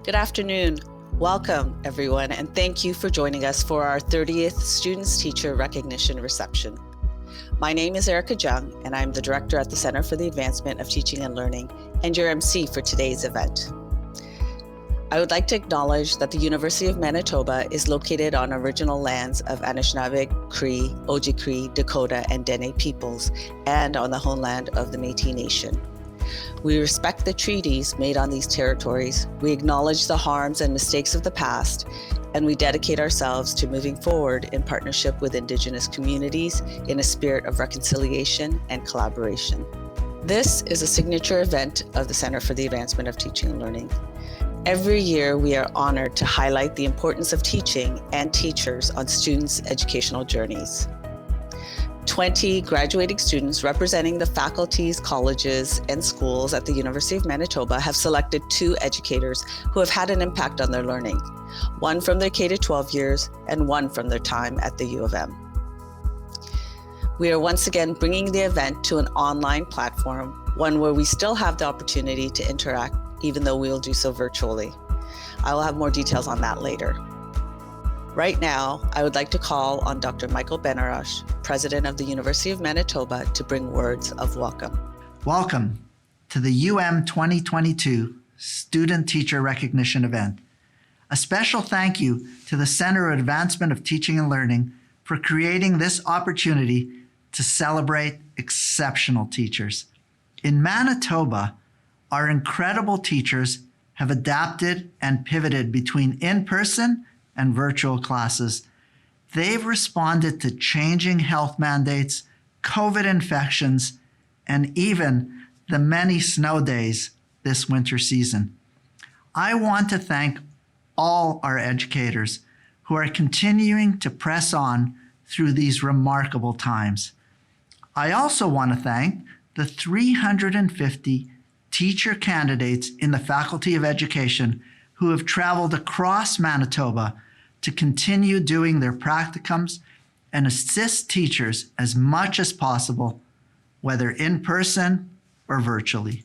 Good afternoon. Welcome, everyone, and thank you for joining us for our 30th Students Teacher Recognition Reception. My name is Erica Jung, and I'm the Director at the Center for the Advancement of Teaching and Learning, and your MC for today's event. I would like to acknowledge that the University of Manitoba is located on original lands of Anishinaabe, Cree, Oji-Cree, Dakota, and Dene peoples, and on the homeland of the Métis Nation. We respect the treaties made on these territories, we acknowledge the harms and mistakes of the past, and we dedicate ourselves to moving forward in partnership with Indigenous communities in a spirit of reconciliation and collaboration. This is a signature event of the Center for the Advancement of Teaching and Learning. Every year, we are honored to highlight the importance of teaching and teachers on students' educational journeys. 20 graduating students representing the faculties, colleges, and schools at the University of Manitoba have selected 2 educators who have had an impact on their learning, one from their K-12 years and one from their time at the U of M. We are once again bringing the event to an online platform, one where we still have the opportunity to interact, even though we will do so virtually. I will have more details on that later. Right now, I would like to call on Dr. Michael Benarash, President of the University of Manitoba, to bring words of welcome. Welcome to the UM 2022 Student Teacher Recognition event. A special thank you to the Center of Advancement of Teaching and Learning for creating this opportunity to celebrate exceptional teachers. In Manitoba, our incredible teachers have adapted and pivoted between in-person and virtual classes. They've responded to changing health mandates, COVID infections, and even the many snow days this winter season. I want to thank all our educators who are continuing to press on through these remarkable times. I also want to thank the 350 teacher candidates in the Faculty of Education who have traveled across Manitoba to continue doing their practicums and assist teachers as much as possible, whether in person or virtually.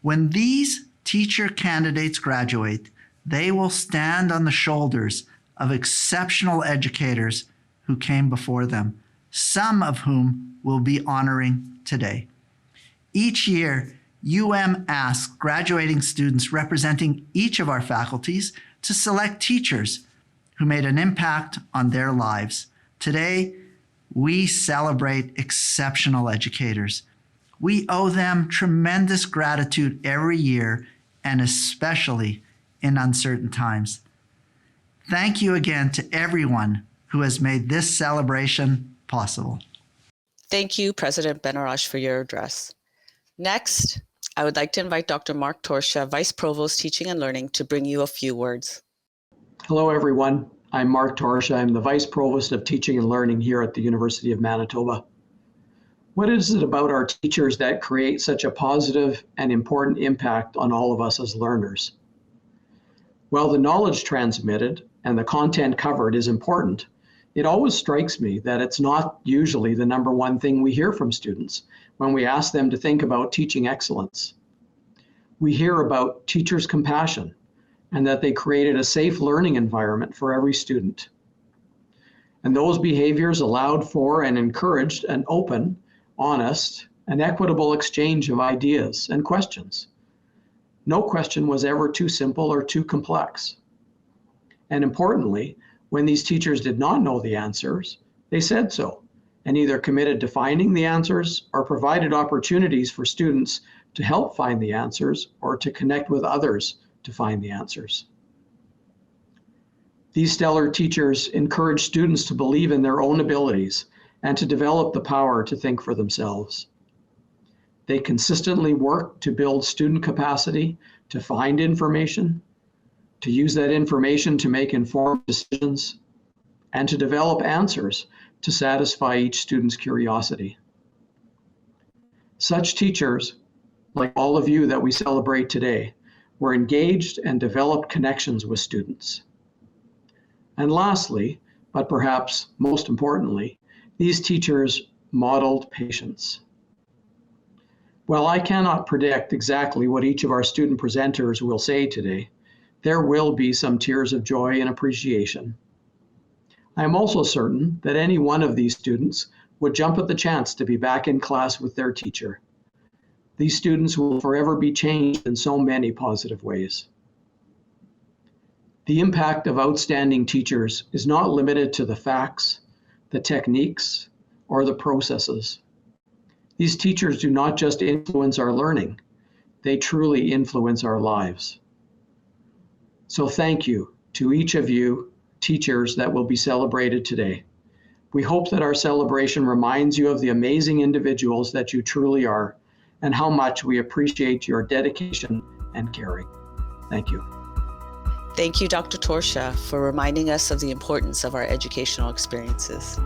When these teacher candidates graduate, they will stand on the shoulders of exceptional educators who came before them, some of whom we'll be honoring today. Each year, UM asks graduating students representing each of our faculties to select teachers who made an impact on their lives. Today, we celebrate exceptional educators. We owe them tremendous gratitude every year, and especially in uncertain times. Thank you again to everyone who has made this celebration possible. Thank you, President Benarash, for your address. Next, I would like to invite Dr. Mark Torsha, Vice Provost, Teaching and Learning, to bring you a few words. Hello, everyone. I'm Mark Torsha. I'm the Vice Provost of Teaching and Learning here at the University of Manitoba. What is it about our teachers that create such a positive and important impact on all of us as learners? While the knowledge transmitted and the content covered is important, it always strikes me that it's not usually the number one thing we hear from students when we ask them to think about teaching excellence. We hear about teachers' compassion and that they created a safe learning environment for every student. And those behaviors allowed for and encouraged an open, honest, and equitable exchange of ideas and questions. No question was ever too simple or too complex. And importantly, when these teachers did not know the answers, they said so, and either committed to finding the answers or provided opportunities for students to help find the answers or to connect with others to find the answers. These stellar teachers encourage students to believe in their own abilities and to develop the power to think for themselves. They consistently work to build student capacity to find information, to use that information to make informed decisions, and to develop answers to satisfy each student's curiosity. Such teachers, like all of you that we celebrate today, were engaged and developed connections with students. And lastly, but perhaps most importantly, these teachers modeled patience. While I cannot predict exactly what each of our student presenters will say today, there will be some tears of joy and appreciation. I am also certain that any one of these students would jump at the chance to be back in class with their teacher. These students will forever be changed in so many positive ways. The impact of outstanding teachers is not limited to the facts, the techniques, or the processes. These teachers do not just influence our learning, they truly influence our lives. So thank you to each of you teachers that will be celebrated today. We hope that our celebration reminds you of the amazing individuals that you truly are and how much we appreciate your dedication and caring. Thank you. Thank you, Dr. Torsha, for reminding us of the importance of our educational experiences.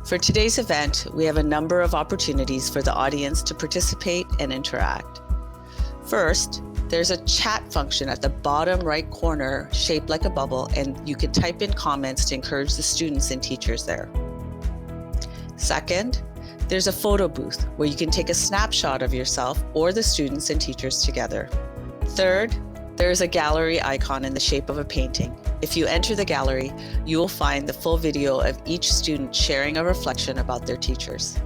For today's event, we have a number of opportunities for the audience to participate and interact. First, there's a chat function at the bottom right corner shaped like a bubble, and you can type in comments to encourage the students and teachers there. Second, there's a photo booth where you can take a snapshot of yourself or the students and teachers together. Third, there's a gallery icon in the shape of a painting. If you enter the gallery, you will find the full video of each student sharing a reflection about their teachers.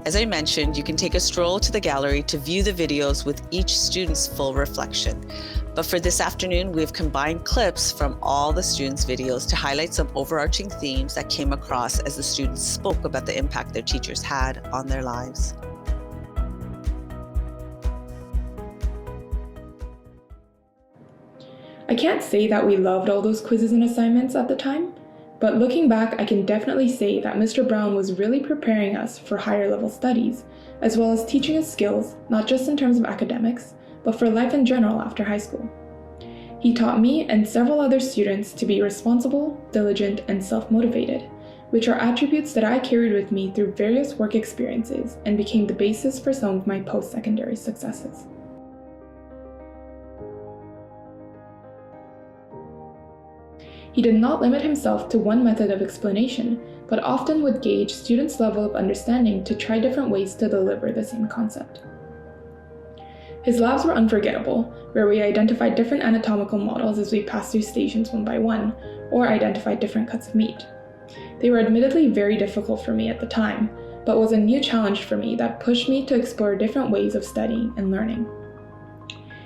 As I mentioned, you can take a stroll to the gallery to view the videos with each student's full reflection. But for this afternoon, we've combined clips from all the students' videos to highlight some overarching themes that came across as the students spoke about the impact their teachers had on their lives. I can't say that we loved all those quizzes and assignments at the time, but looking back, I can definitely say that Mr. Brown was really preparing us for higher level studies, as well as teaching us skills, not just in terms of academics, but for life in general after high school. He taught me and several other students to be responsible, diligent, and self-motivated, which are attributes that I carried with me through various work experiences and became the basis for some of my post-secondary successes. He did not limit himself to one method of explanation, but often would gauge students' level of understanding to try different ways to deliver the same concept. His labs were unforgettable, where we identified different anatomical models as we passed through stations one by one, or identified different cuts of meat. They were admittedly very difficult for me at the time, but was a new challenge for me that pushed me to explore different ways of studying and learning.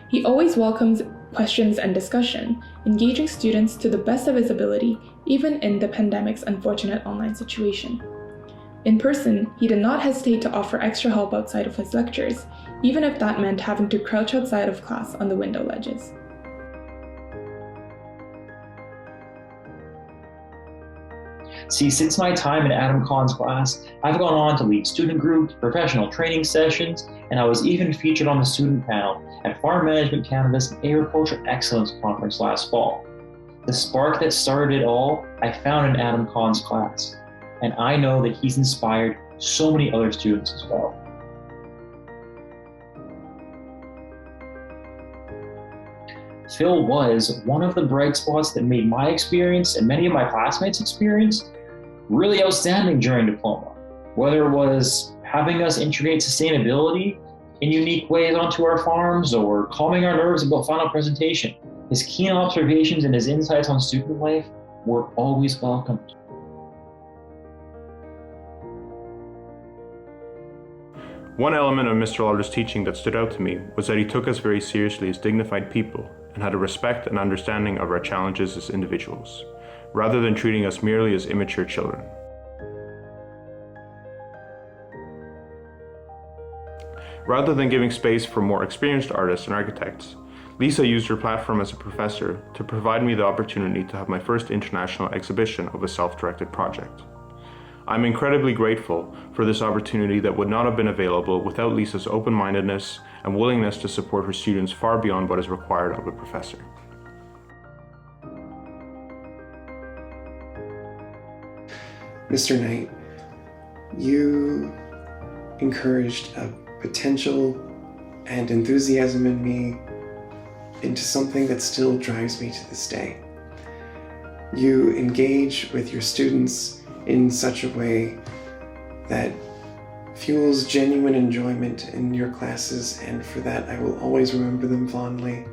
He always welcomes questions and discussion, engaging students to the best of his ability, even in the pandemic's unfortunate online situation. In person, he did not hesitate to offer extra help outside of his lectures, even if that meant having to crouch outside of class on the window ledges. See, since my time in Adam Kahn's class, I've gone on to lead student groups, professional training sessions, and I was even featured on the student panel at Farm Management Canada's Agriculture Excellence Conference last fall. The spark that started it all, I found in Adam Kahn's class, and I know that he's inspired so many other students as well. Phil was one of the bright spots that made my experience and many of my classmates' experience really outstanding during diploma. Whether it was having us integrate sustainability in unique ways onto our farms or calming our nerves about final presentation, his keen observations and his insights on student life were always welcomed. One element of Mr. Ladner's teaching that stood out to me was that he took us very seriously as dignified people and had a respect and understanding of our challenges as individuals, rather than treating us merely as immature children. Rather than giving space for more experienced artists and architects, Lisa used her platform as a professor to provide me the opportunity to have my first international exhibition of a self-directed project. I'm incredibly grateful for this opportunity that would not have been available without Lisa's open-mindedness and willingness to support her students far beyond what is required of a professor. Mr. Knight, you encouraged a potential and enthusiasm in me into something that still drives me to this day. You engage with your students in such a way that fuels genuine enjoyment in your classes, and for that I will always remember them fondly.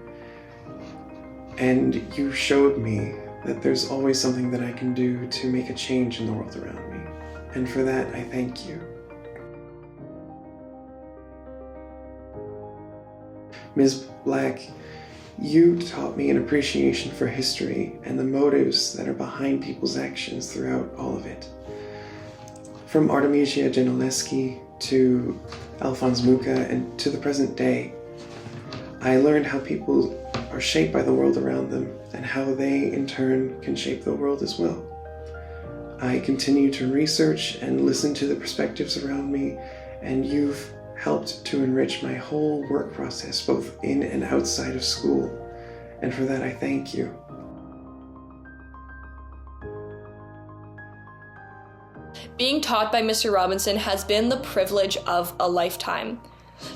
And you showed me that there's always something that I can do to make a change in the world around me. And for that, I thank you. Ms. Black, you taught me an appreciation for history and the motives that are behind people's actions throughout all of it. From Artemisia Gentileschi to Alphonse Mucha and to the present day, I learned how people are shaped by the world around them and how they, in turn, can shape the world as well. I continue to research and listen to the perspectives around me, and you've helped to enrich my whole work process, both in and outside of school, and for that I thank you. Being taught by Mr. Robinson has been the privilege of a lifetime.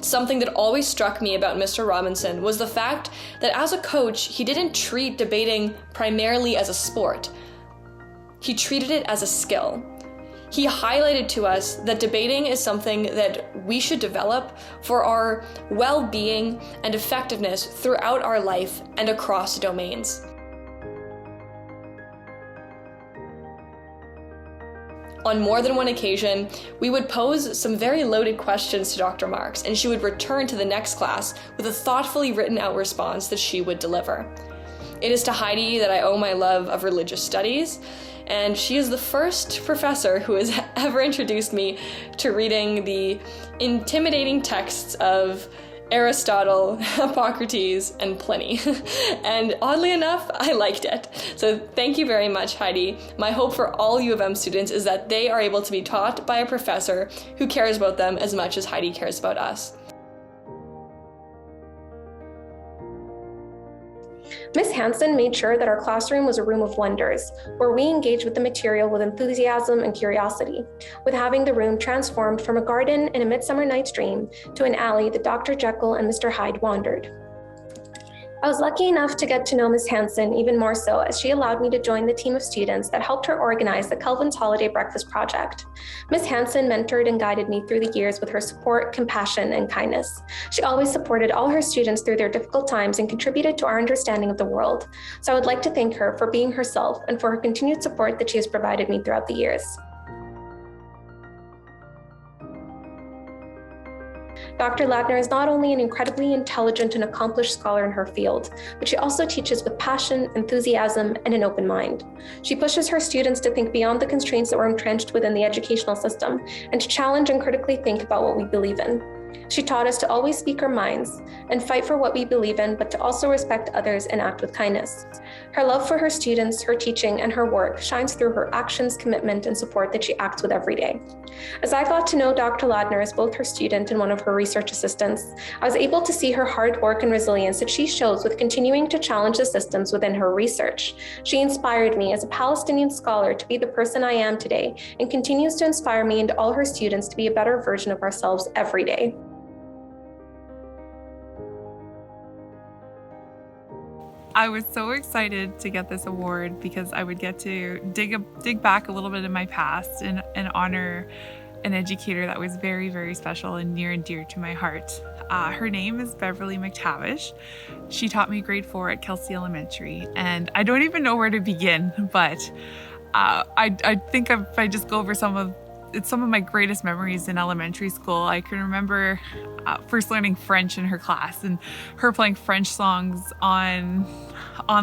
Something that always struck me about Mr. Robinson was the fact that as a coach, he didn't treat debating primarily as a sport. He treated it as a skill. He highlighted to us that debating is something that we should develop for our well-being and effectiveness throughout our life and across domains. On more than one occasion, we would pose some very loaded questions to Dr. Marks, and she would return to the next class with a thoughtfully written out response that she would deliver. It is to Heidi that I owe my love of religious studies, and she is the first professor who has ever introduced me to reading the intimidating texts of Aristotle, Hippocrates, and Pliny. And oddly enough, I liked it. So thank you very much, Heidi. My hope for all U of M students is that they are able to be taught by a professor who cares about them as much as Heidi cares about us. Ms. Hansen made sure that our classroom was a room of wonders, where we engaged with the material with enthusiasm and curiosity, with having the room transformed from a garden in A Midsummer Night's Dream to an alley that Dr. Jekyll and Mr. Hyde wandered. I was lucky enough to get to know Ms. Hansen even more so, as she allowed me to join the team of students that helped her organize the Kelvin's Holiday Breakfast Project. Ms. Hansen mentored and guided me through the years with her support, compassion, and kindness. She always supported all her students through their difficult times and contributed to our understanding of the world. So I would like to thank her for being herself and for her continued support that she has provided me throughout the years. Dr. Ladner is not only an incredibly intelligent and accomplished scholar in her field, but she also teaches with passion, enthusiasm, and an open mind. She pushes her students to think beyond the constraints that were entrenched within the educational system and to challenge and critically think about what we believe in. She taught us to always speak our minds and fight for what we believe in, but to also respect others and act with kindness. Her love for her students, her teaching, and her work shines through her actions, commitment, and support that she acts with every day. As I got to know Dr. Ladner as both her student and one of her research assistants, I was able to see her hard work and resilience that she shows with continuing to challenge the systems within her research. She inspired me as a Palestinian scholar to be the person I am today, and continues to inspire me and all her students to be a better version of ourselves every day. I was so excited to get this award because I would get to dig back a little bit in my past and honor an educator that was very, very special and near and dear to my heart. Her name is Beverly McTavish. She taught me grade 4 at Kelsey Elementary, and I don't even know where to begin, but I think if I just go over some of my greatest memories in elementary school. I can remember first learning French in her class and her playing French songs on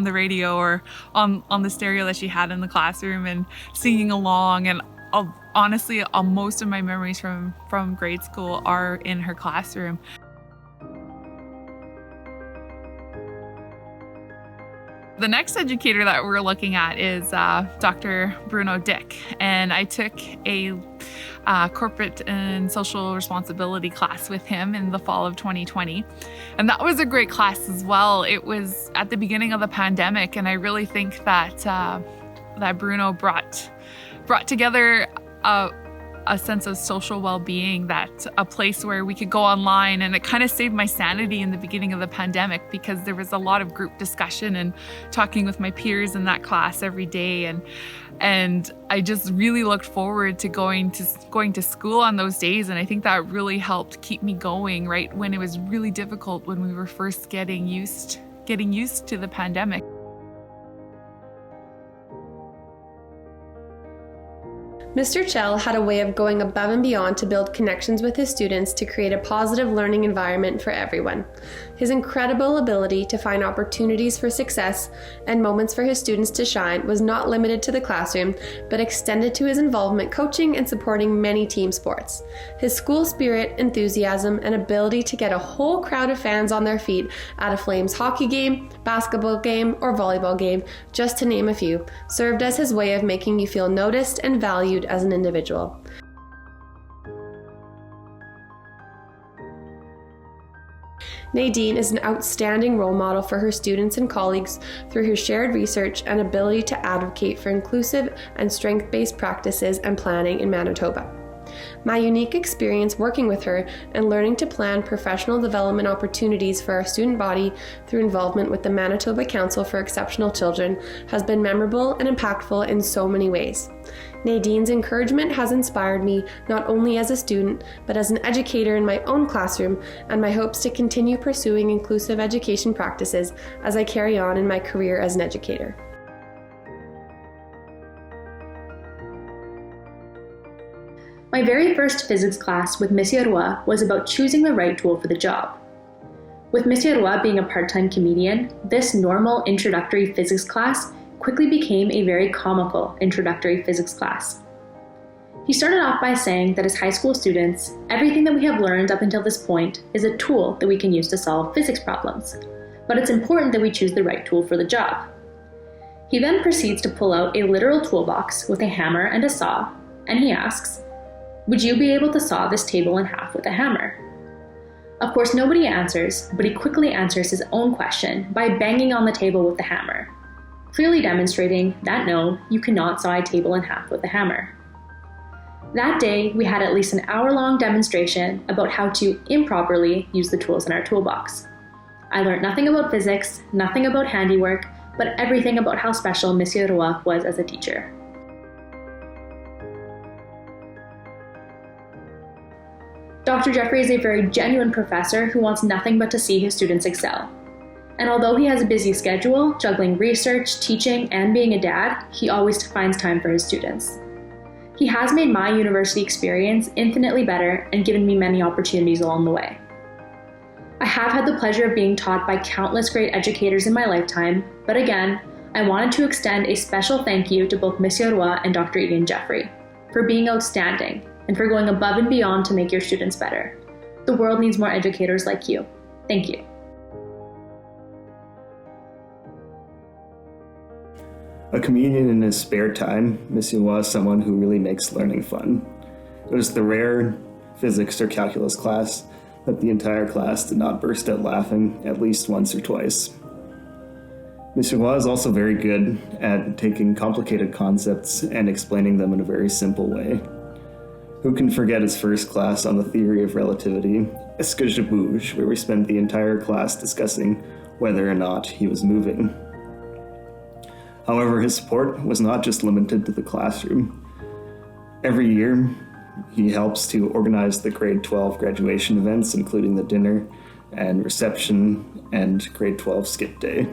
the radio or on the stereo that she had in the classroom and singing along. And honestly, most of my memories from grade school are in her classroom. The next educator that we're looking at is Dr. Bruno Dick, and I took a corporate and social responsibility class with him in the fall of 2020, and that was a great class as well. It was at the beginning of the pandemic, and I really think that that Bruno brought together a sense of social well-being, that a place where we could go online, and it kind of saved my sanity in the beginning of the pandemic because there was a lot of group discussion and talking with my peers in that class every day, and I just really looked forward to going to school on those days, and I think that really helped keep me going right when it was really difficult when we were first getting used to the pandemic. Mr. Chell had a way of going above and beyond to build connections with his students to create a positive learning environment for everyone. His incredible ability to find opportunities for success and moments for his students to shine was not limited to the classroom, but extended to his involvement coaching and supporting many team sports. His school spirit, enthusiasm, and ability to get a whole crowd of fans on their feet at a Flames hockey game, basketball game, or volleyball game, just to name a few, served as his way of making you feel noticed and valued as an individual. Nadine is an outstanding role model for her students and colleagues through her shared research and ability to advocate for inclusive and strength-based practices and planning in Manitoba. My unique experience working with her and learning to plan professional development opportunities for our student body through involvement with the Manitoba Council for Exceptional Children has been memorable and impactful in so many ways. Nadine's encouragement has inspired me not only as a student, but as an educator in my own classroom, and my hopes to continue pursuing inclusive education practices as I carry on in my career as an educator. My very first physics class with Monsieur Roy was about choosing the right tool for the job. With Monsieur Roy being a part-time comedian, this normal introductory physics class quickly became a very comical introductory physics class. He started off by saying that as high school students, everything that we have learned up until this point is a tool that we can use to solve physics problems, but it's important that we choose the right tool for the job. He then proceeds to pull out a literal toolbox with a hammer and a saw, and he asks, "Would you be able to saw this table in half with a hammer?" Of course, nobody answers, but he quickly answers his own question by banging on the table with the hammer, clearly demonstrating that no, you cannot saw a table in half with a hammer. That day, we had at least an hour-long demonstration about how to improperly use the tools in our toolbox. I learned nothing about physics, nothing about handiwork, but everything about how special Monsieur Roy was as a teacher. Dr. Jeffrey is a very genuine professor who wants nothing but to see his students excel. And although he has a busy schedule, juggling research, teaching, and being a dad, he always finds time for his students. He has made my university experience infinitely better and given me many opportunities along the way. I have had the pleasure of being taught by countless great educators in my lifetime, but again, I wanted to extend a special thank you to both Monsieur Roy and Dr. Ian Jeffrey for being outstanding and for going above and beyond to make your students better. The world needs more educators like you. Thank you. A comedian in his spare time, Monsieur Roy is someone who really makes learning fun. It was the rare physics or calculus class that the entire class did not burst out laughing at least once or twice. Monsieur Roy is also very good at taking complicated concepts and explaining them in a very simple way. Who can forget his first class on the theory of relativity, Est-ce que je bouge, where we spent the entire class discussing whether or not he was moving. However, his support was not just limited to the classroom. Every year, he helps to organize the grade 12 graduation events, including the dinner and reception and grade 12 skip day.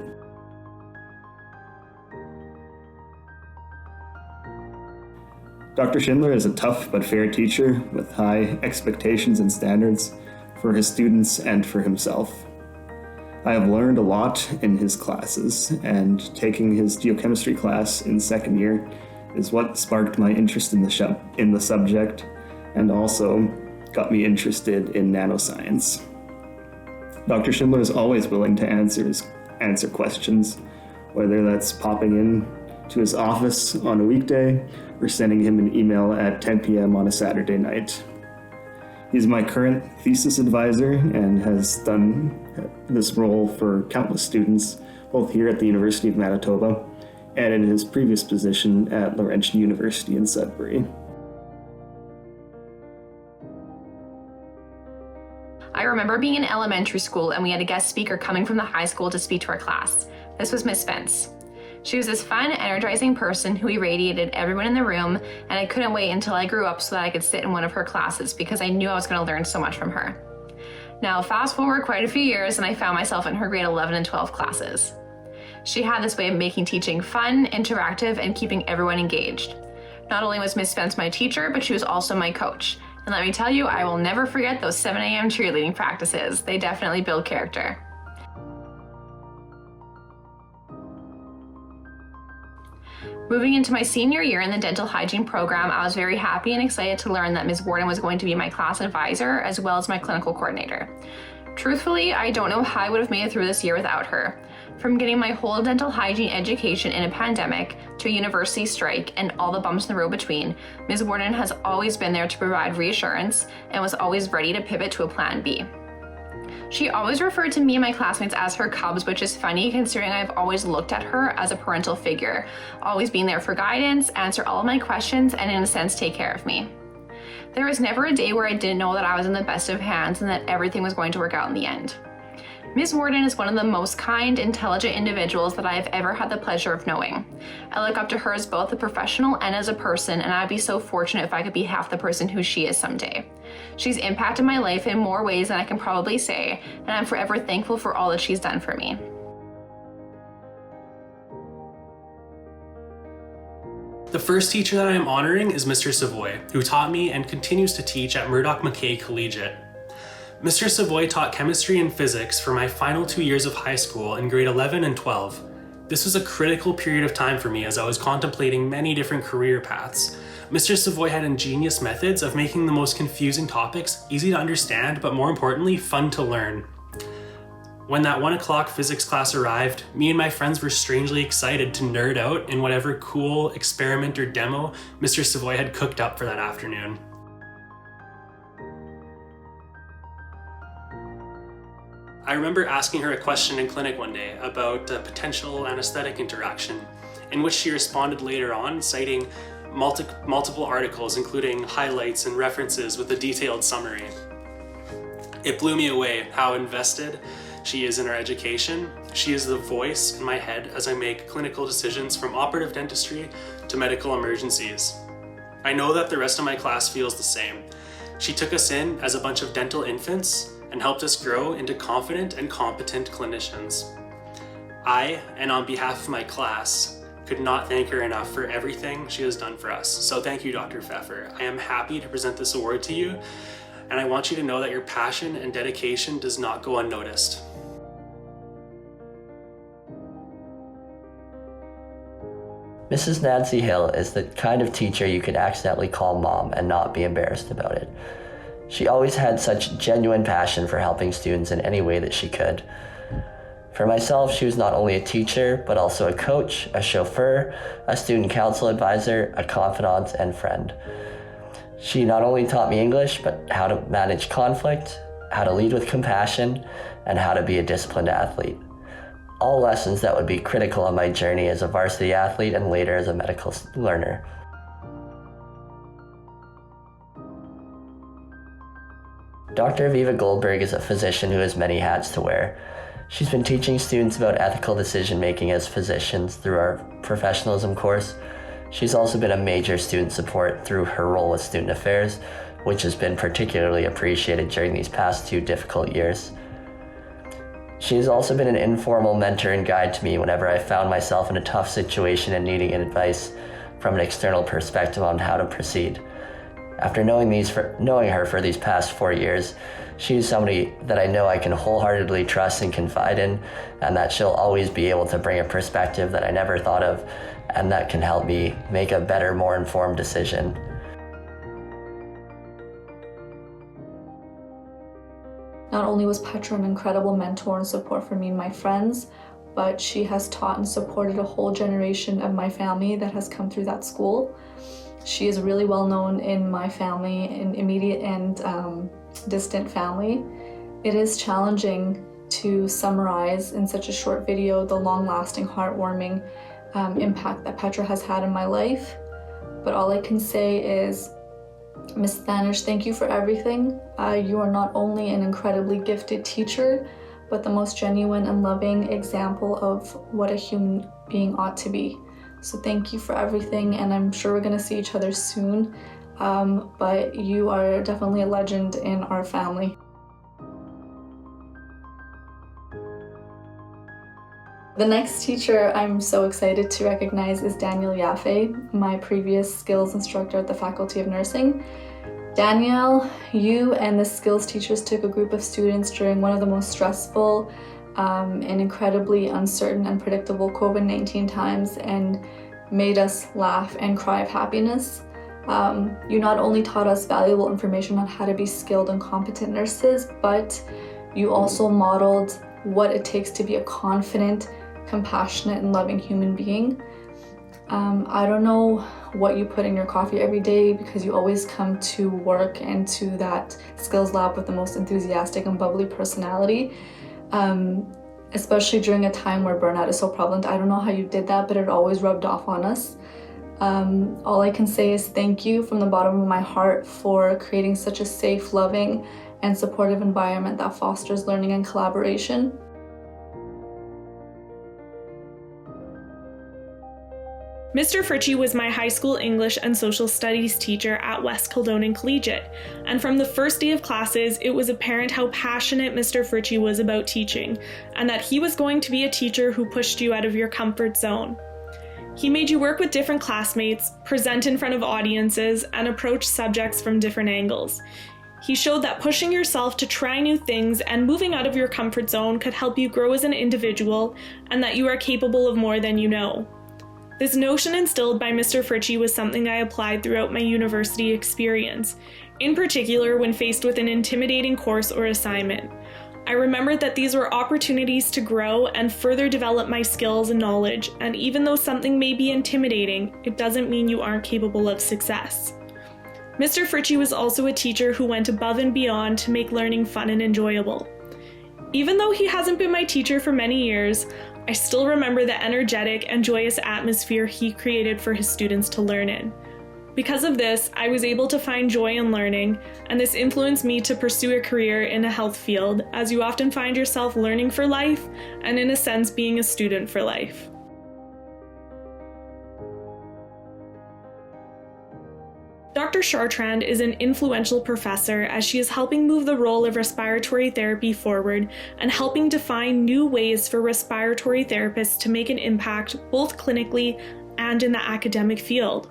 Dr. Schindler is a tough but fair teacher with high expectations and standards for his students and for himself. I have learned a lot in his classes, and taking his geochemistry class in second year is what sparked my interest in the subject and also got me interested in nanoscience. Dr. Schindler is always willing to answer questions, whether that's popping in to his office on a weekday or sending him an email at 10 p.m. on a Saturday night. He's my current thesis advisor and has done this role for countless students, both here at the University of Manitoba and in his previous position at Laurentian University in Sudbury. remember being in elementary school and we had a guest speaker coming from the high school to speak to our class. This was Miss Spence. She was this fun, energizing person who irradiated everyone in the room, and I couldn't wait until I grew up so that I could sit in one of her classes because I knew I was going to learn so much from her. Now, fast forward quite a few years and I found myself in her grade 11 and 12 classes. She had this way of making teaching fun, interactive, and keeping everyone engaged. Not only was Miss Spence my teacher, but she was also my coach. And let me tell you, I will never forget those 7 a.m. cheerleading practices. They definitely build character. Moving into my senior year in the dental hygiene program, I was very happy and excited to learn that Ms. Warden was going to be my class advisor as well as my clinical coordinator. Truthfully, I don't know how I would have made it through this year without her. From getting my whole dental hygiene education in a pandemic to a university strike and all the bumps in the road between, Ms. Warden has always been there to provide reassurance and was always ready to pivot to a plan B. She always referred to me and my classmates as her cubs, which is funny considering I've always looked at her as a parental figure, always being there for guidance, answer all of my questions, and in a sense take care of me. There was never a day where I didn't know that I was in the best of hands and that everything was going to work out in the end. Ms. Warden is one of the most kind, intelligent individuals that I have ever had the pleasure of knowing. I look up to her as both a professional and as a person, and I'd be so fortunate if I could be half the person who she is someday. She's impacted my life in more ways than I can probably say, and I'm forever thankful for all that she's done for me. The first teacher that I am honoring is Mr. Savoy, who taught me and continues to teach at Murdoch McKay Collegiate. Mr. Savoy taught chemistry and physics for my final 2 years of high school in grade 11 and 12. This was a critical period of time for me as I was contemplating many different career paths. Mr. Savoy had ingenious methods of making the most confusing topics easy to understand, but more importantly, fun to learn. When that 1 o'clock physics class arrived, me and my friends were strangely excited to nerd out in whatever cool experiment or demo Mr. Savoy had cooked up for that afternoon. I remember asking her a question in clinic one day about a potential anesthetic interaction, in which she responded later on, citing multiple articles, including highlights and references with a detailed summary. It blew me away how invested she is in our education. She is the voice in my head as I make clinical decisions from operative dentistry to medical emergencies. I know that the rest of my class feels the same. She took us in as a bunch of dental infants and helped us grow into confident and competent clinicians. I, and on behalf of my class, could not thank her enough for everything she has done for us. So thank you, Dr. Pfeffer. I am happy to present this award to you, and I want you to know that your passion and dedication does not go unnoticed. Mrs. Nancy Hill is the kind of teacher you could accidentally call mom and not be embarrassed about it. She always had such genuine passion for helping students in any way that she could. For myself, she was not only a teacher, but also a coach, a chauffeur, a student council advisor, a confidant, and friend. She not only taught me English, but how to manage conflict, how to lead with compassion, and how to be a disciplined athlete. All lessons that would be critical on my journey as a varsity athlete and later as a medical learner. Dr. Aviva Goldberg is a physician who has many hats to wear. She's been teaching students about ethical decision-making as physicians through our professionalism course. She's also been a major student support through her role with student affairs, which has been particularly appreciated during these past 2 difficult years. She has also been an informal mentor and guide to me whenever I found myself in a tough situation and needing advice from an external perspective on how to proceed. After knowing her for these past 4 years, she is somebody that I know I can wholeheartedly trust and confide in, and that she'll always be able to bring a perspective that I never thought of, and that can help me make a better, more informed decision. Not only was Petra an incredible mentor and support for me and my friends, but she has taught and supported a whole generation of my family that has come through that school. She is really well known in my family, in immediate and distant family. It is challenging to summarize in such a short video the long-lasting, heartwarming impact that Petra has had in my life. But all I can say is Ms. Thanish, thank you for everything. You are not only an incredibly gifted teacher, but the most genuine and loving example of what a human being ought to be. So thank you for everything, and I'm sure we're gonna see each other soon, but you are definitely a legend in our family. The next teacher I'm so excited to recognize is Danielle Yaffe, my previous skills instructor at the Faculty of Nursing. Danielle, you and the skills teachers took a group of students during one of the most stressful and incredibly uncertain and predictable COVID-19 times and made us laugh and cry of happiness. You not only taught us valuable information on how to be skilled and competent nurses, but you also modeled what it takes to be a confident, compassionate, and loving human being. I don't know what you put in your coffee every day, because you always come to work and to that skills lab with the most enthusiastic and bubbly personality, especially during a time where burnout is so prevalent. I don't know how you did that, but it always rubbed off on us. All I can say is thank you from the bottom of my heart for creating such a safe, loving, and supportive environment that fosters learning and collaboration. Mr. Fritchey was my high school English and social studies teacher at West Kildonan Collegiate, and from the first day of classes, it was apparent how passionate Mr. Fritchey was about teaching, and that he was going to be a teacher who pushed you out of your comfort zone. He made you work with different classmates, present in front of audiences, and approach subjects from different angles. He showed that pushing yourself to try new things and moving out of your comfort zone could help you grow as an individual, and that you are capable of more than you know. This notion instilled by Mr. Fritchey was something I applied throughout my university experience, in particular when faced with an intimidating course or assignment. I remembered that these were opportunities to grow and further develop my skills and knowledge, and even though something may be intimidating, it doesn't mean you aren't capable of success. Mr. Fritchey was also a teacher who went above and beyond to make learning fun and enjoyable. Even though he hasn't been my teacher for many years, I still remember the energetic and joyous atmosphere he created for his students to learn in. Because of this, I was able to find joy in learning, and this influenced me to pursue a career in a health field, as you often find yourself learning for life, and in a sense being a student for life. Dr. Chartrand is an influential professor, as she is helping move the role of respiratory therapy forward and helping define new ways for respiratory therapists to make an impact both clinically and in the academic field.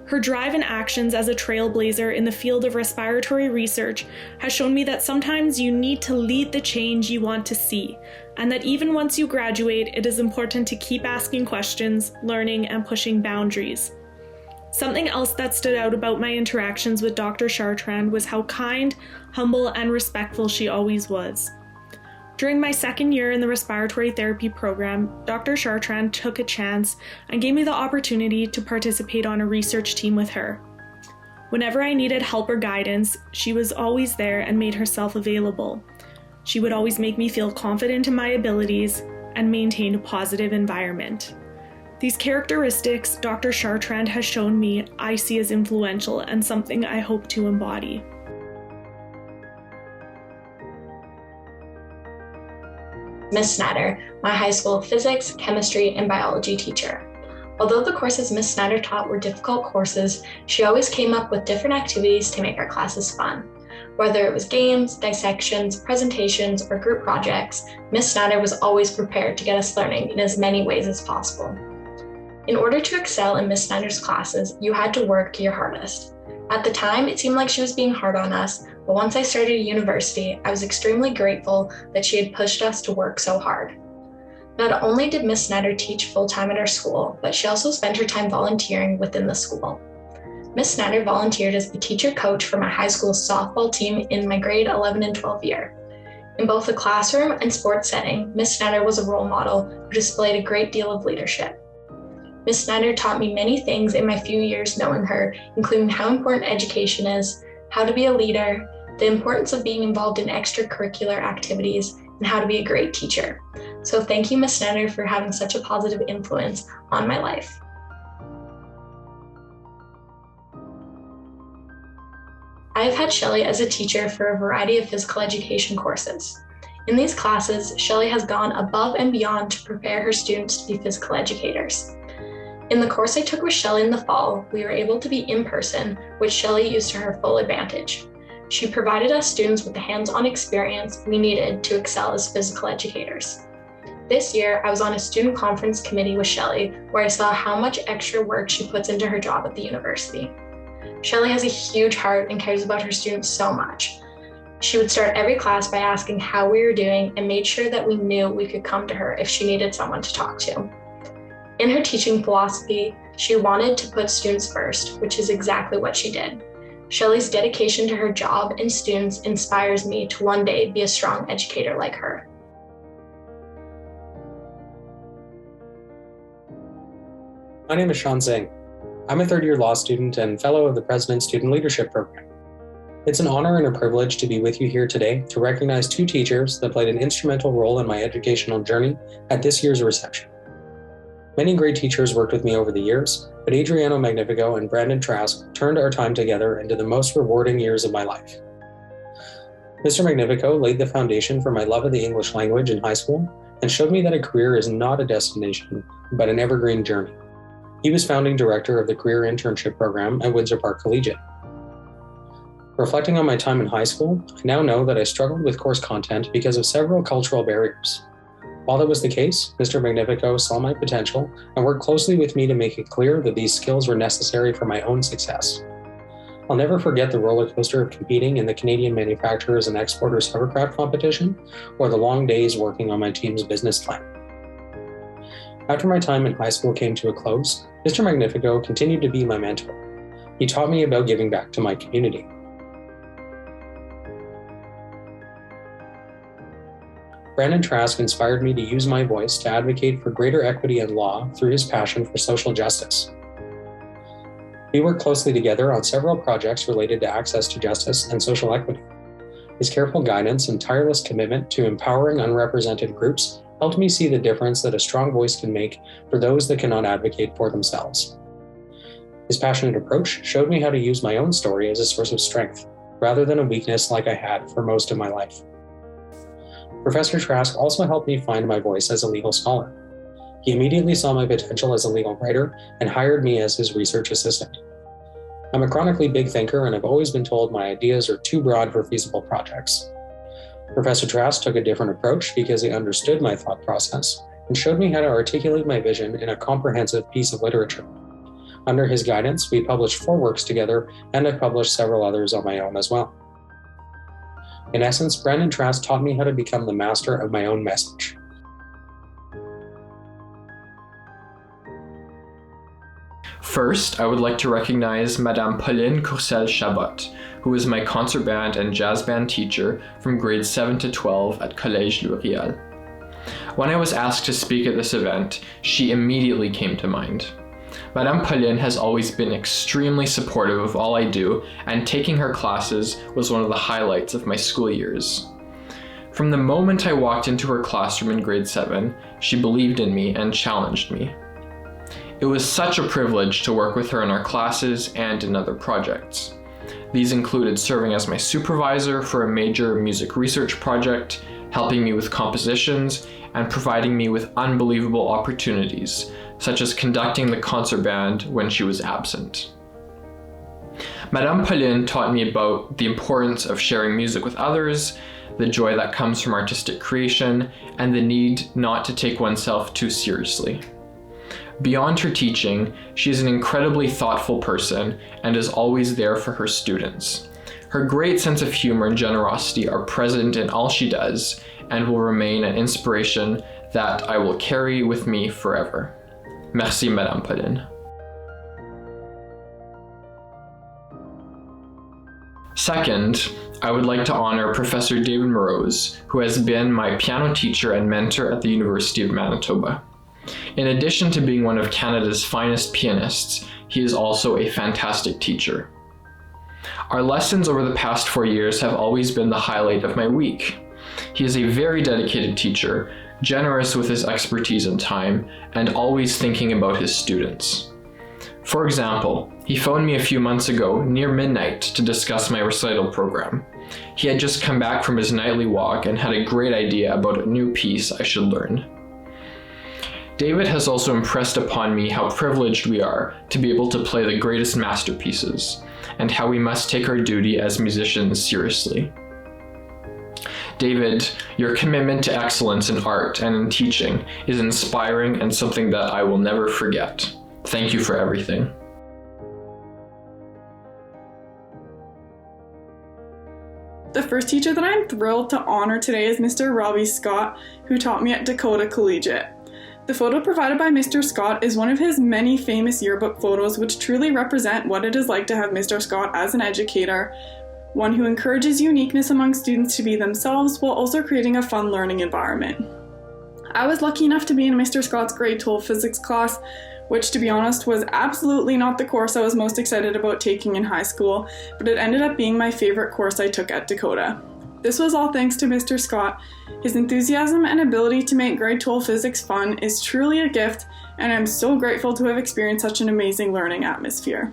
Her drive and actions as a trailblazer in the field of respiratory research has shown me that sometimes you need to lead the change you want to see, and that even once you graduate, it is important to keep asking questions, learning, and pushing boundaries. Something else that stood out about my interactions with Dr. Chartrand was how kind, humble, and respectful she always was. During my second year in the respiratory therapy program, Dr. Chartrand took a chance and gave me the opportunity to participate on a research team with her. Whenever I needed help or guidance, she was always there and made herself available. She would always make me feel confident in my abilities and maintain a positive environment. These characteristics Dr. Chartrand has shown me I see as influential and something I hope to embody. Ms. Snyder, my high school physics, chemistry, and biology teacher. Although the courses Ms. Snyder taught were difficult courses, she always came up with different activities to make our classes fun. Whether it was games, dissections, presentations, or group projects, Ms. Snyder was always prepared to get us learning in as many ways as possible. In order to excel in Ms. Snyder's classes, you had to work your hardest. At the time, it seemed like she was being hard on us, but once I started university, I was extremely grateful that she had pushed us to work so hard. Not only did Ms. Snyder teach full-time at our school, but she also spent her time volunteering within the school. Ms. Snyder volunteered as the teacher coach for my high school softball team in my grade 11 and 12 year. In both the classroom and sports setting, Ms. Snyder was a role model who displayed a great deal of leadership. Ms. Snyder taught me many things in my few years knowing her, including how important education is, how to be a leader, the importance of being involved in extracurricular activities, and how to be a great teacher. So thank you, Ms. Snyder, for having such a positive influence on my life. have had Shelley as a teacher for a variety of physical education courses. In these classes, Shelley has gone above and beyond to prepare her students to be physical educators. In the course I took with Shelley in the fall, we were able to be in person, which Shelley used to her full advantage. She provided us students with the hands-on experience we needed to excel as physical educators. This year, I was on a student conference committee with Shelley, where I saw how much extra work she puts into her job at the university. Shelley has a huge heart and cares about her students so much. She would start every class by asking how we were doing and made sure that we knew we could come to her if she needed someone to talk to. In her teaching philosophy, she wanted to put students first, which is exactly what she did. Shelley's dedication to her job and students inspires me to one day be a strong educator like her. My name is Sean Singh. I'm a third-year law student and fellow of the President's Student Leadership Program. It's an honor and a privilege to be with you here today to recognize two teachers that played an instrumental role in my educational journey at this year's reception. Many great teachers worked with me over the years, but Adriano Magnifico and Brandon Trask turned our time together into the most rewarding years of my life. Mr. Magnifico laid the foundation for my love of the English language in high school and showed me that a career is not a destination, but an evergreen journey. He was founding director of the Career Internship Program at Windsor Park Collegiate. Reflecting on my time in high school, I now know that I struggled with course content because of several cultural barriers. While that was the case, Mr. Magnifico saw my potential and worked closely with me to make it clear that these skills were necessary for my own success. I'll never forget the roller coaster of competing in the Canadian Manufacturers and Exporters Hovercraft competition, or the long days working on my team's business plan. After my time in high school came to a close, Mr. Magnifico continued to be my mentor. He taught me about giving back to my community. Brandon Trask inspired me to use my voice to advocate for greater equity in law through his passion for social justice. We worked closely together on several projects related to access to justice and social equity. His careful guidance and tireless commitment to empowering unrepresented groups helped me see the difference that a strong voice can make for those that cannot advocate for themselves. His passionate approach showed me how to use my own story as a source of strength, rather than a weakness like I had for most of my life. Professor Trask also helped me find my voice as a legal scholar. He immediately saw my potential as a legal writer and hired me as his research assistant. I'm a chronically big thinker and I've always been told my ideas are too broad for feasible projects. Professor Trask took a different approach because he understood my thought process and showed me how to articulate my vision in a comprehensive piece of literature. Under his guidance, we published 4 works together, and I've published several others on my own as well. In essence, Brandon Trask taught me how to become the master of my own message. First, I would like to recognize Madame Pauline Courcelle-Chabot, who is my concert band and jazz band teacher from grades 7 to 12 at Collège L'Oréal. When I was asked to speak at this event, she immediately came to mind. Madame Pauline has always been extremely supportive of all I do, and taking her classes was one of the highlights of my school years. From the moment I walked into her classroom in grade 7, she believed in me and challenged me. It was such a privilege to work with her in our classes and in other projects. These included serving as my supervisor for a major music research project, helping me with compositions, and providing me with unbelievable opportunities, such as conducting the concert band when she was absent. Madame Pauline taught me about the importance of sharing music with others, the joy that comes from artistic creation, and the need not to take oneself too seriously. Beyond her teaching, she is an incredibly thoughtful person and is always there for her students. Her great sense of humor and generosity are present in all she does and will remain an inspiration that I will carry with me forever. Merci, Madame Pauline. Second, I would like to honor Professor David Morose, who has been my piano teacher and mentor at the University of Manitoba. In addition to being one of Canada's finest pianists, he is also a fantastic teacher. Our lessons over the past 4 years have always been the highlight of my week. He is a very dedicated teacher, generous with his expertise and time, and always thinking about his students. For example, he phoned me a few months ago near midnight to discuss my recital program. He had just come back from his nightly walk and had a great idea about a new piece I should learn. David has also impressed upon me how privileged we are to be able to play the greatest masterpieces, and how we must take our duty as musicians seriously. David, your commitment to excellence in art and in teaching is inspiring and something that I will never forget. Thank you for everything. The first teacher that I'm thrilled to honor today is Mr. Robbie Scott, who taught me at Dakota Collegiate. The photo provided by Mr. Scott is one of his many famous yearbook photos which truly represent what it is like to have Mr. Scott as an educator, one who encourages uniqueness among students to be themselves while also creating a fun learning environment. I was lucky enough to be in Mr. Scott's grade 12 physics class, which to be honest was absolutely not the course I was most excited about taking in high school, but it ended up being my favorite course I took at Dakota. This was all thanks to Mr. Scott. His enthusiasm and ability to make grade 12 physics fun is truly a gift, and I'm so grateful to have experienced such an amazing learning atmosphere.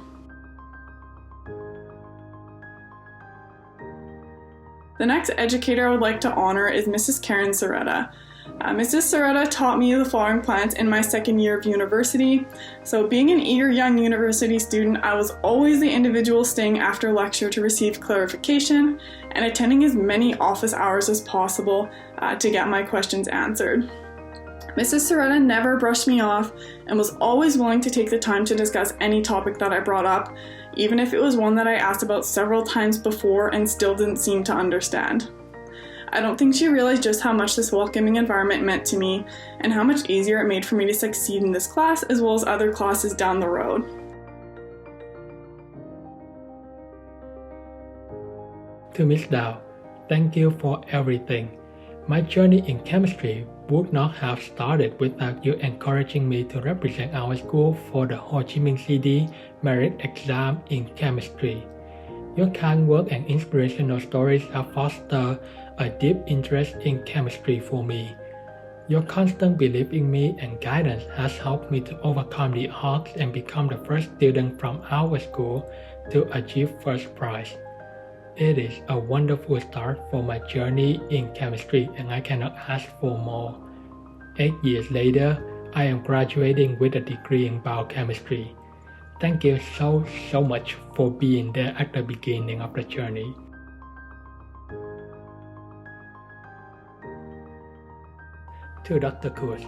The next educator I would like to honor is Mrs. Karen Soretta. Mrs. Soretta taught me the flowering plants in my second year of university. So being an eager young university student, I was always the individual staying after lecture to receive clarification and attending as many office hours as possible to get my questions answered. Mrs. Soretta never brushed me off and was always willing to take the time to discuss any topic that I brought up, even if it was one that I asked about several times before and still didn't seem to understand. I don't think she realized just how much this welcoming environment meant to me and how much easier it made for me to succeed in this class as well as other classes down the road. To Ms. Dow, thank you for everything. My journey in chemistry would not have started without you encouraging me to represent our school for the Ho Chi Minh City merit exam in chemistry. Your kind words and inspirational stories have fostered a deep interest in chemistry for me. Your constant belief in me and guidance has helped me to overcome the odds and become the first student from our school to achieve first prize. It is a wonderful start for my journey in chemistry and I cannot ask for more. 8 years later, I am graduating with a degree in biochemistry. Thank you so much for being there at the beginning of the journey. To Dr. Kurz,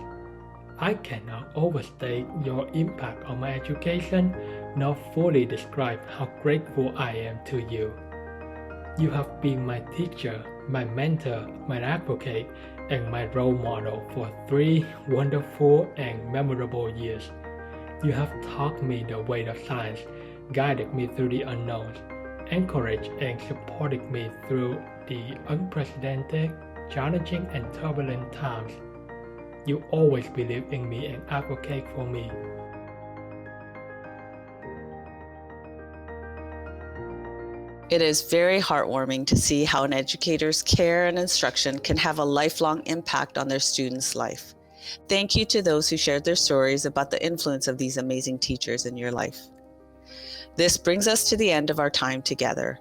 I cannot overstate your impact on my education nor fully describe how grateful I am to you. You have been my teacher, my mentor, my advocate, and my role model for 3 wonderful and memorable years. You have taught me the way of science, guided me through the unknowns, encouraged and supported me through the unprecedented, challenging and turbulent times. You always believe in me and advocate for me. It is very heartwarming to see how an educator's care and instruction can have a lifelong impact on their students' life. Thank you to those who shared their stories about the influence of these amazing teachers in your life. This brings us to the end of our time together.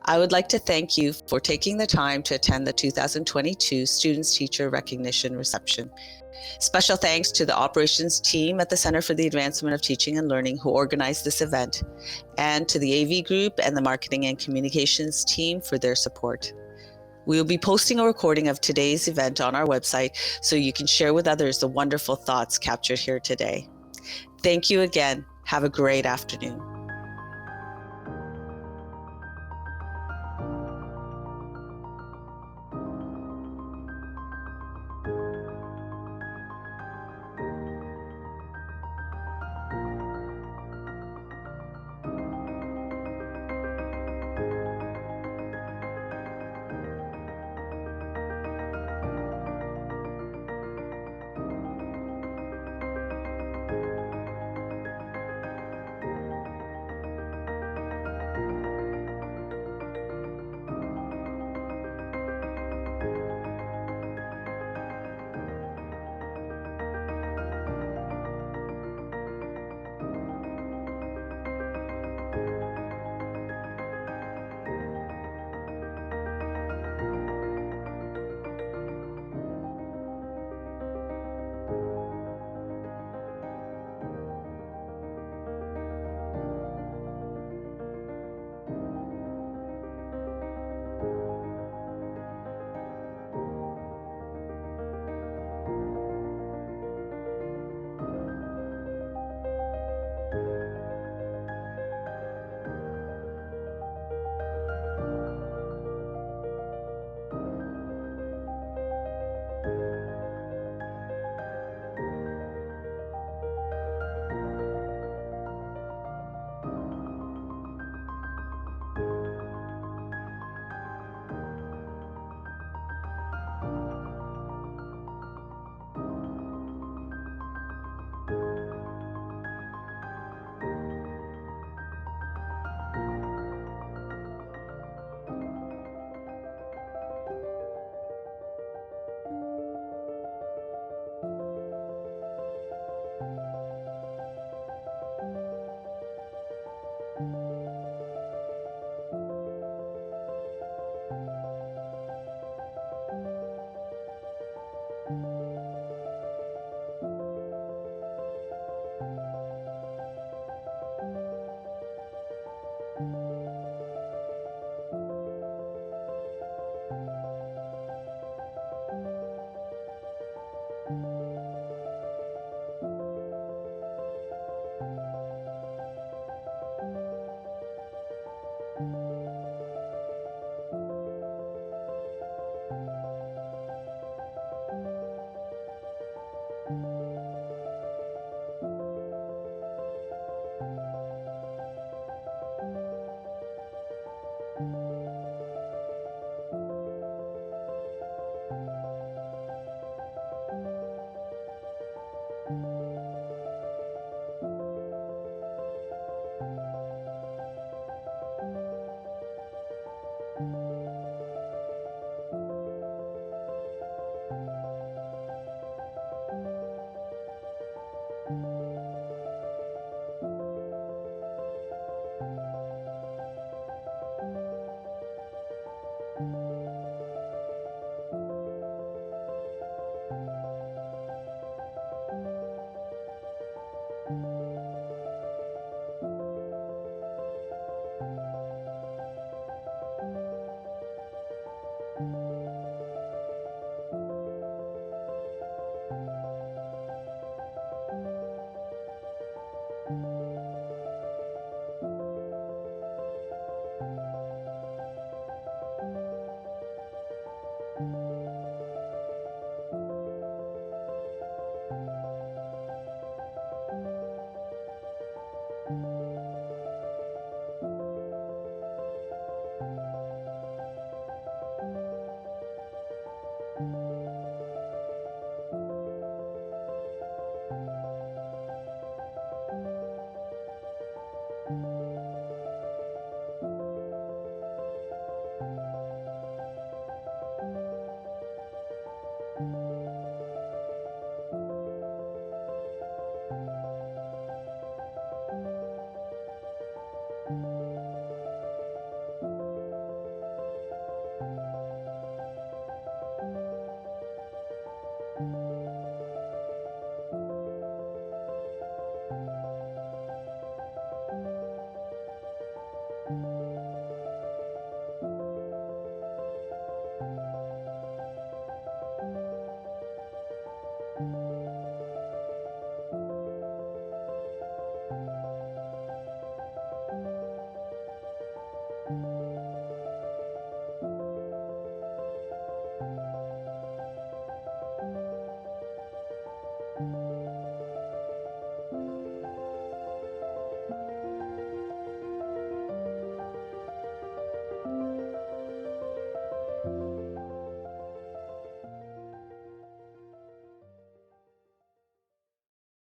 I would like to thank you for taking the time to attend the 2022 Students Teacher Recognition Reception. Special thanks to the operations team at the Center for the Advancement of Teaching and Learning who organized this event, and to the AV group and the marketing and communications team for their support. We will be posting a recording of today's event on our website so you can share with others the wonderful thoughts captured here today. Thank you again. Have a great afternoon.